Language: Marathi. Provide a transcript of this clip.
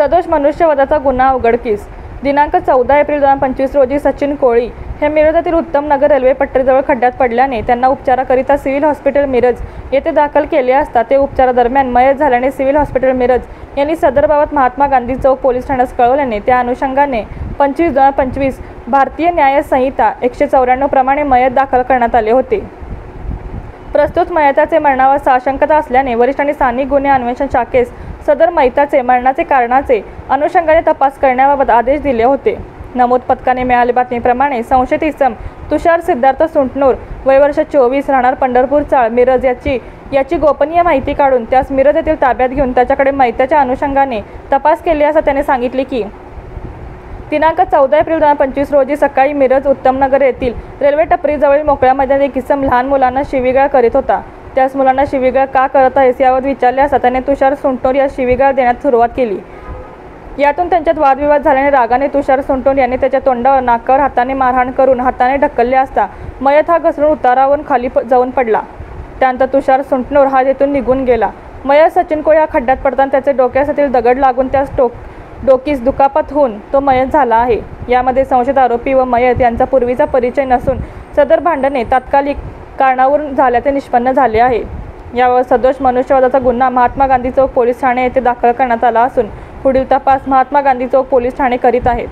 सदोष मनुष्यवधाचा गुन्हा उघडकीस. दिनांक 14 एप्रिल 2025 रोजी सचिन कोळी हे मिरजेतील उत्तम नगर रेल्वे पट्टीजवळ खड्ड्यात पडल्याने त्यांना उपचाराकरिता सिव्हिल हॉस्पिटल मिरज येथे दाखल केले असता ते उपचारादरम्यान मयत झाल्याने सिव्हिल हॉस्पिटल मिरज यांनी सदरबाबत महात्मा गांधी चौक पोलीस ठाण्यास कळवल्याने त्या अनुषंगाने 25/2025 भारतीय न्याय संहिता 194 प्रमाणे मयत दाखल करण्यात आले होते. प्रस्तुत मयताचे मरणावर साशंकता असल्याने वरिष्ठांनी स्थानिक गुन्हे अन्वेषण शाखेस सदर मयताचे मरणाचे कारणाचे अनुषंगाने तपास करण्याबाबत आदेश दिले होते. नमूद पथकाने मिळालेल्या बातमीप्रमाणे संशयित इसम तुषार सिद्धार्थ सुंटनूर वय वर्ष 24 राहणार पंढरपूर चाळ मिरज याची गोपनीय माहिती काढून त्यास मिरज येथील ताब्यात घेऊन त्याच्याकडे मयताच्या अनुषंगाने तपास केले असता त्याने सांगितले की दिनांक 14 एप्रिल 2025 रोजी सकाळी मिरज उत्तमनगर येथील रेल्वे टपरीजवळील मोकळ्या मैदानात एक इसम लहान मुलांना शिवीगाळ करीत होता. त्यास मुलांना शिवीगाळ का करत आहेस यावर विचारले असता त्याने तुषार सुंटनूर या शिवीगाळ देण्यास सुरुवात केली. यातून त्यांच्यात वादविवाद झाल्याने रागाने तुषार सुंटनूर यांनी त्याच्या तोंडावर नाकावर हाताने मारहाण करून हाताने ढकलले असता मयत हा घसरून उतारावरून खाली जाऊन पडला. त्यानंतर तुषार सुंटनूर हा तेथून निघून गेला. मयत सचिन कोळी हा खड्ड्यात पडताना त्याचे डोक्यातील दगड लागून त्यास डोकीस दुखापत होऊन तो मयत झाला आहे. यामध्ये संशयित आरोपी व मयत यांचा पूर्वीचा परिचय नसून सदर भांडणे तात्कालिक कारणावरून झाल्याचे निष्पन्न झाले आहे. यावर सदोष मनुष्यवधाचा गुन्हा महात्मा गांधी चौक पोलीस ठाणे येथे दाखल करण्यात आला असून पुढील तपास महात्मा गांधी चौक पोलीस ठाणे करीत आहेत.